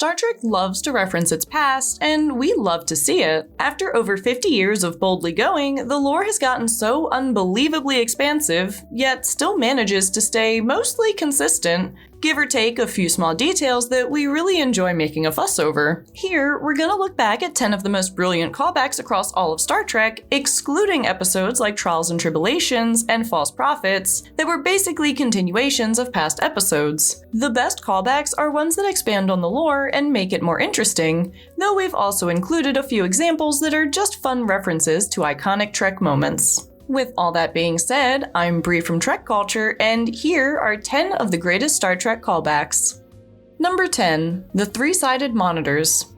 Star Trek loves to reference its past, and we love to see it. After over 50 years of boldly going, the lore has gotten so unbelievably expansive, yet still manages to stay mostly consistent, give or take a few small details that we really enjoy making a fuss over. Here, we're gonna look back at 10 of the most brilliant callbacks across all of Star Trek, excluding episodes like Trials and Tribulations and False Prophets that were basically continuations of past episodes. The best callbacks are ones that expand on the lore and make it more interesting, though we've also included a few examples that are just fun references to iconic Trek moments. With all that being said, I'm Bree from Trek Culture, and here are 10 of the greatest Star Trek callbacks. Number 10. The Three-Sided Monitors.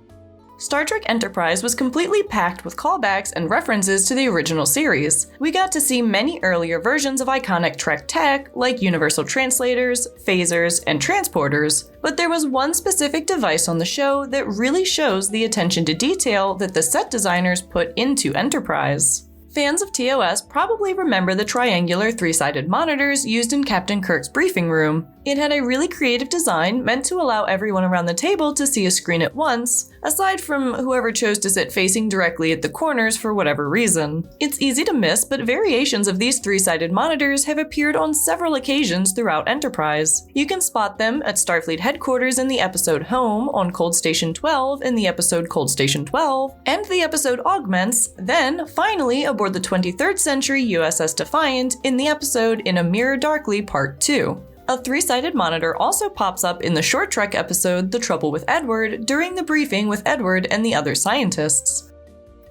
Star Trek Enterprise was completely packed with callbacks and references to the original series. We got to see many earlier versions of iconic Trek tech, like universal translators, phasers, and transporters, but there was one specific device on the show that really shows the attention to detail that the set designers put into Enterprise. Fans of TOS probably remember the triangular three-sided monitors used in Captain Kirk's briefing room. It had a really creative design meant to allow everyone around the table to see a screen at once, aside from whoever chose to sit facing directly at the corners for whatever reason. It's easy to miss, but variations of these three-sided monitors have appeared on several occasions throughout Enterprise. You can spot them at Starfleet headquarters in the episode Home, on Cold Station 12 in the episode Cold Station 12, and the episode Augments, then finally aboard the 23rd century USS Defiant in the episode In a Mirror Darkly Part 2. A three-sided monitor also pops up in the short Trek episode The Trouble with Edward during the briefing with Edward and the other scientists.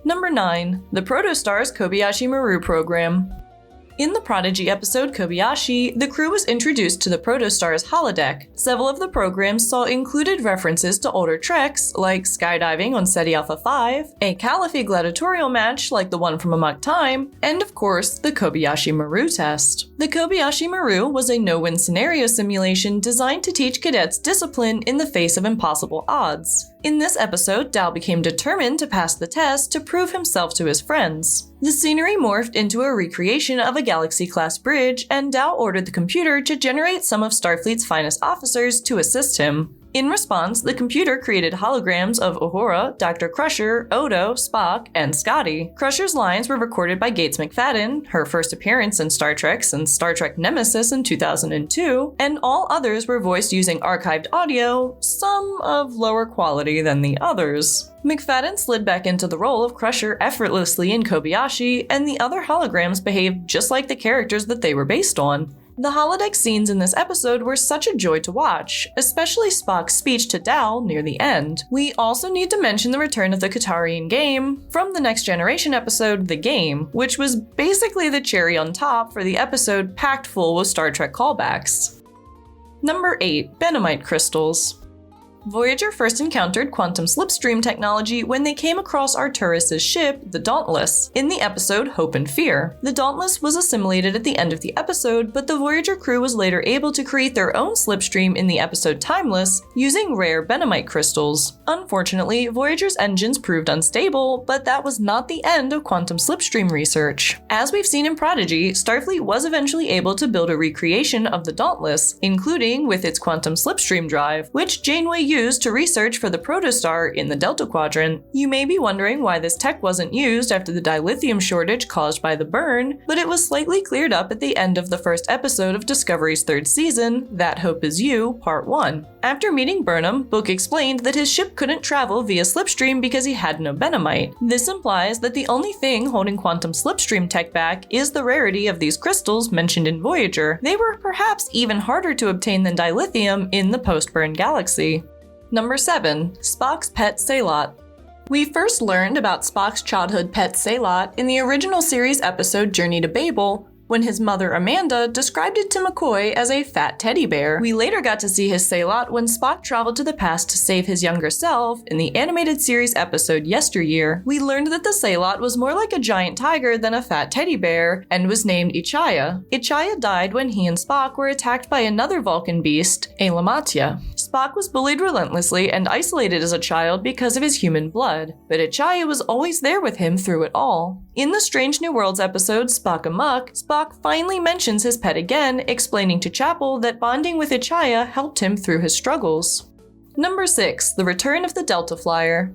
Number 9. The PROTOSTAR'S Kobayashi Maru program. In the Prodigy episode Kobayashi, the crew was introduced to the PROTOSTAR'S holodeck. Several of the programs saw included references to older Treks, like skydiving on SETI Alpha 5, a Calliope gladiatorial match like the one from Amok Time, and of course, the Kobayashi Maru test. The Kobayashi Maru was a no-win scenario simulation designed to teach cadets discipline in the face of impossible odds. In this episode, Dal became determined to pass the test to prove himself to his friends. The scenery morphed into a recreation of a Galaxy-class bridge, and Dal ordered the computer to generate some of Starfleet's finest officers to assist him. In response, the computer created holograms of Uhura, Dr. Crusher, Odo, Spock, and Scotty. Crusher's lines were recorded by Gates McFadden, her first appearance in Star Trek since Star Trek Nemesis in 2002, and all others were voiced using archived audio, some of lower quality than the others. McFadden slid back into the role of Crusher effortlessly in Kobayashi, and the other holograms behaved just like the characters that they were based on. The holodeck scenes in this episode were such a joy to watch, especially Spock's speech to Dal near the end. We also need to mention the return of the Katarian game from the Next Generation episode The Game, which was basically the cherry on top for the episode packed full with Star Trek callbacks. Number 8. Benamite Crystals. Voyager first encountered quantum slipstream technology when they came across Arturus' ship, the Dauntless, in the episode Hope and Fear. The Dauntless was assimilated at the end of the episode, but the Voyager crew was later able to create their own slipstream in the episode Timeless using rare Benamite crystals. Unfortunately, Voyager's engines proved unstable, but that was not the end of quantum slipstream research. As we've seen in Prodigy, Starfleet was eventually able to build a recreation of the Dauntless, including with its quantum slipstream drive, which Janeway used to research for the Protostar in the Delta Quadrant. You may be wondering why this tech wasn't used after the dilithium shortage caused by the burn, but it was slightly cleared up at the end of the first episode of Discovery's third season, That Hope Is You, Part 1. After meeting Burnham, Book explained that his ship couldn't travel via slipstream because he had no Benamite. This implies that the only thing holding quantum slipstream tech back is the rarity of these crystals mentioned in Voyager. They were perhaps even harder to obtain than dilithium in the post-burn galaxy. Number 7. Spock's pet SEHLAT. We first learned about Spock's childhood pet SEHLAT in the original series episode Journey to Babel, when his mother Amanda described it to McCoy as a fat teddy bear. We later got to see his SEHLAT when Spock traveled to the past to save his younger self in the animated series episode Yesteryear. We learned that the SEHLAT was more like a giant tiger than a fat teddy bear and was named Ichaya. Ichaya died when he and Spock were attacked by another Vulcan beast, a Lamatia. Spock was bullied relentlessly and isolated as a child because of his human blood, but Ichaya was always there with him through it all. In the Strange New Worlds episode Spock Amok, Spock finally mentions his pet again, explaining to Chapel that bonding with Ichaya helped him through his struggles. Number 6. The Return of the Delta Flyer.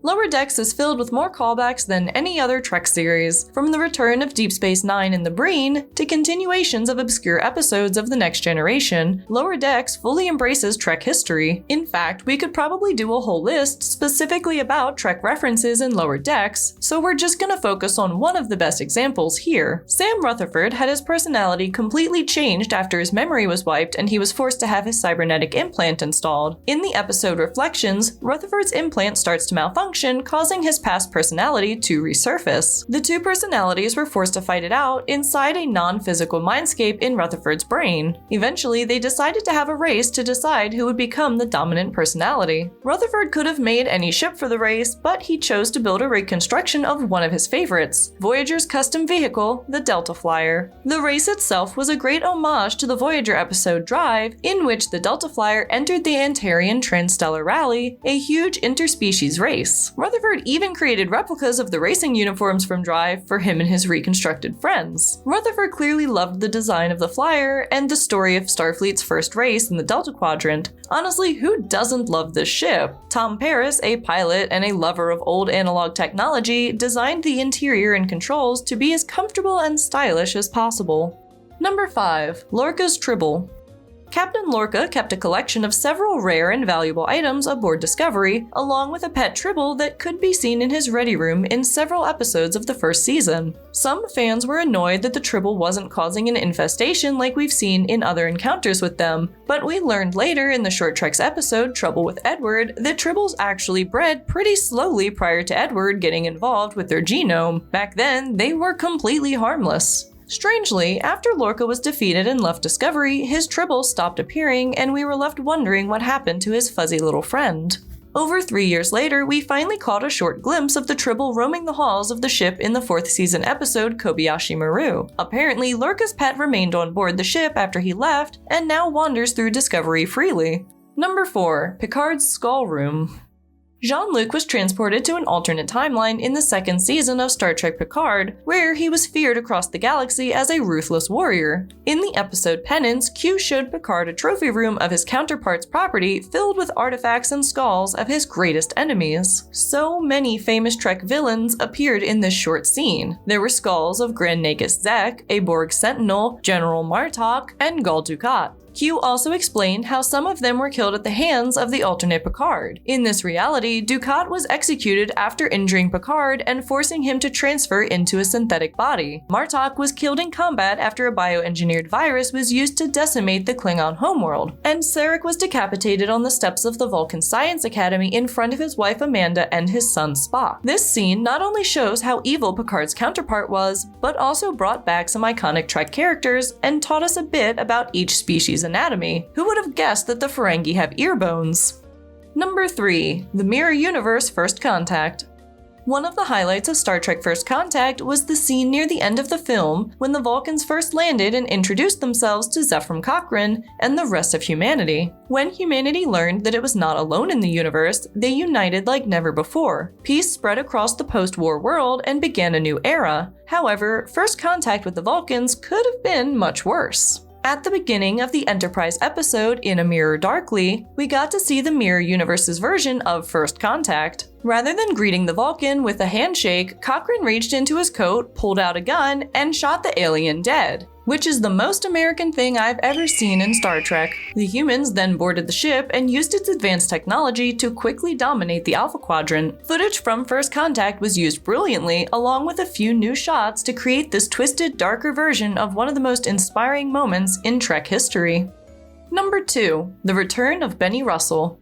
Lower Decks is filled with more callbacks than any other Trek series, from the return of Deep Space Nine and the Breen to continuations of obscure episodes of The Next Generation. Lower Decks fully embraces Trek history. In fact, we could probably do a whole list specifically about Trek references in Lower Decks, so we're just gonna focus on one of the best examples here. Sam Rutherford had his personality completely changed after his memory was wiped and he was forced to have his cybernetic implant installed. In the episode Reflections, Rutherford's implant starts to malfunction, causing his past personality to resurface. The two personalities were forced to fight it out inside a non-physical mindscape in Rutherford's brain. Eventually, they decided to have a race to decide who would become the dominant personality. Rutherford could have made any ship for the race, but he chose to build a reconstruction of one of his favorites, Voyager's custom vehicle, the Delta Flyer. The race itself was a great homage to the Voyager episode Drive, in which the Delta Flyer entered the Antarian Transstellar Rally, a huge interspecies race. Rutherford even created replicas of the racing uniforms from Drive for him and his reconstructed friends. Rutherford clearly loved the design of the Flyer and the story of Starfleet's first race in the Delta Quadrant. Honestly, who doesn't love this ship? Tom Paris, a pilot and a lover of old analog technology, designed the interior and controls to be as comfortable and stylish as possible. Number 5. LORCA'S TRIBBLE. Captain Lorca kept a collection of several rare and valuable items aboard Discovery, along with a pet Tribble that could be seen in his ready room in several episodes of the first season. Some fans were annoyed that the Tribble wasn't causing an infestation like we've seen in other encounters with them, but we learned later in the Short Treks episode Trouble with Edward that Tribbles actually bred pretty slowly prior to Edward getting involved with their genome. Back then, they were completely harmless. Strangely, after Lorca was defeated and left Discovery, his Tribble stopped appearing and we were left wondering what happened to his fuzzy little friend. Over 3 years later, we finally caught a short glimpse of the Tribble roaming the halls of the ship in the 4th season episode Kobayashi Maru. Apparently, Lorca's pet remained on board the ship after he left and now wanders through Discovery freely. Number 4. Picard's Skull Room. Jean-Luc was transported to an alternate timeline in the 2nd season of Star Trek Picard, where he was feared across the galaxy as a ruthless warrior. In the episode Penance, Q showed Picard a trophy room of his counterpart's property filled with artifacts and skulls of his greatest enemies. So many famous Trek villains appeared in this short scene. There were skulls of Grand Nagus Zek, a Borg Sentinel, General Martok, and Gul Dukat. Q also explained how some of them were killed at the hands of the alternate Picard. In this reality, Dukat was executed after injuring Picard and forcing him to transfer into a synthetic body. Martok was killed in combat after a bioengineered virus was used to decimate the Klingon homeworld. And Sarek was decapitated on the steps of the Vulcan Science Academy in front of his wife Amanda and his son Spock. This scene not only shows how evil Picard's counterpart was, but also brought back some iconic Trek characters and taught us a bit about each species' anatomy. Who would have guessed that the Ferengi have ear bones? Number 3. The Mirror Universe First Contact. One of the highlights of Star Trek First Contact was the scene near the end of the film when the Vulcans first landed and introduced themselves to Zefram Cochrane and the rest of humanity. When humanity learned that it was not alone in the universe, they united like never before. Peace spread across the post-war world and began a new era. However, first contact with the Vulcans could have been much worse. At the beginning of the Enterprise episode In a Mirror Darkly, we got to see the Mirror Universe's version of First Contact. Rather than greeting the Vulcan with a handshake, Cochrane reached into his coat, pulled out a gun, and shot the alien dead, which is the most American thing I've ever seen in Star Trek. The humans then boarded the ship and used its advanced technology to quickly dominate the Alpha Quadrant. Footage from First Contact was used brilliantly, along with a few new shots to create this twisted, darker version of one of the most inspiring moments in Trek history. Number 2. The Return of Benny Russell.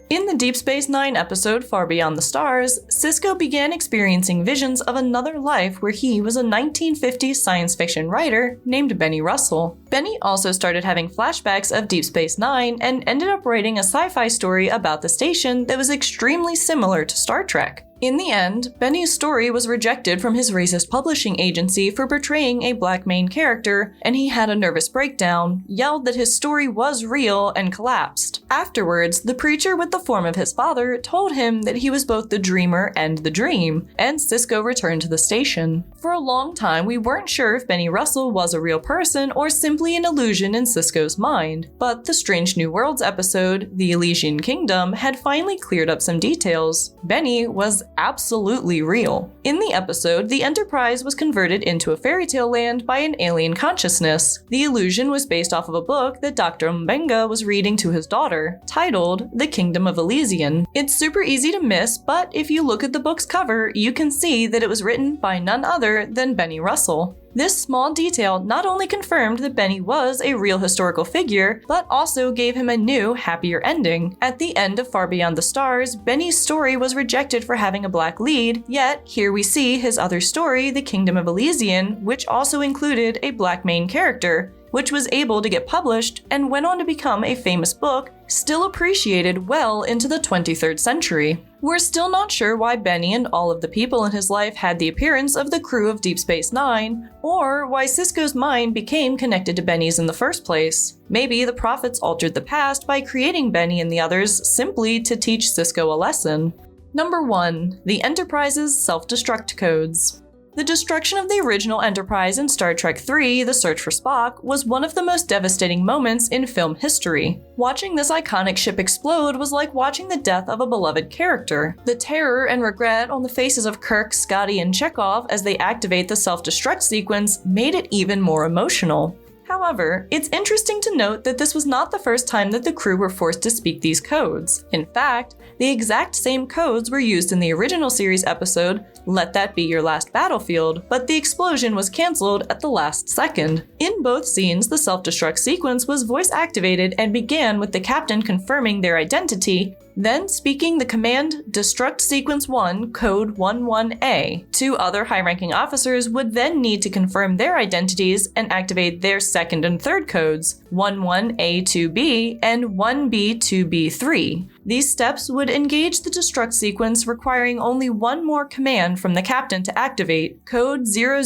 In the Deep Space Nine episode Far Beyond the Stars, Sisko began experiencing visions of another life where he was a 1950s science fiction writer named Benny Russell. Benny also started having flashbacks of Deep Space Nine and ended up writing a sci-fi story about the station that was extremely similar to Star Trek. In the end, Benny's story was rejected from his racist publishing agency for portraying a black main character, and he had a nervous breakdown, yelled that his story was real, and collapsed. Afterwards, the preacher with the form of his father told him that he was both the dreamer and the dream, and Sisko returned to the station. For a long time, we weren't sure if Benny Russell was a real person or simply an illusion in Sisko's mind, but the Strange New Worlds episode, The Elysian Kingdom, had finally cleared up some details. Benny was absolutely real. In the episode, the Enterprise was converted into a fairy tale land by an alien consciousness. The illusion was based off of a book that Dr. Mbenga was reading to his daughter, titled The Kingdom of Elysian. It's super easy to miss, but if you look at the book's cover, you can see that it was written by none other than Benny Russell. This small detail not only confirmed that Benny was a real historical figure, but also gave him a new, happier ending. At the end of Far Beyond the Stars, Benny's story was rejected for having a black lead, yet here we see his other story, The Kingdom of Elysian, which also included a black main character, which was able to get published and went on to become a famous book, still appreciated well into the 23rd century. We're still not sure why Benny and all of the people in his life had the appearance of the crew of Deep Space Nine, or why Sisko's mind became connected to Benny's in the first place. Maybe the prophets altered the past by creating Benny and the others simply to teach Sisko a lesson. Number 1. The Enterprise's self-destruct codes. The destruction of the original Enterprise in Star Trek III: The Search for Spock was one of the most devastating moments in film history. Watching this iconic ship explode was like watching the death of a beloved character. The terror and regret on the faces of Kirk, Scotty, and Chekhov as they activate the self-destruct sequence made it even more emotional. However, it's interesting to note that this was not the first time that the crew were forced to speak these codes. In fact, the exact same codes were used in the original series episode, Let That Be Your Last Battlefield, but the explosion was cancelled at the last second. In both scenes, the self-destruct sequence was voice-activated and began with the captain confirming their identity, then speaking the command Destruct Sequence 1, Code 11A. Two other high-ranking officers would then need to confirm their identities and activate their second and third codes, 11A2B and 1B2B3. These steps would engage the destruct sequence, requiring only one more command from the captain to activate, Code 000,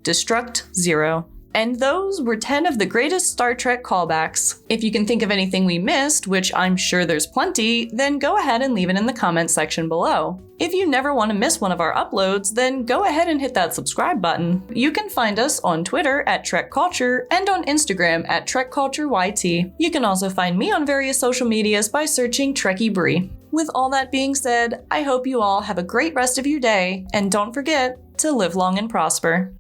Destruct 0. And those were 10 of the greatest Star Trek callbacks. If you can think of anything we missed, which I'm sure there's plenty, then go ahead and leave it in the comments section below. If you never want to miss one of our uploads, then go ahead and hit that subscribe button. You can find us on Twitter at Trek Culture and on Instagram at TrekCultureYT. You can also find me on various social medias by searching Trekkie Bree. With all that being said, I hope you all have a great rest of your day, and don't forget to live long and prosper.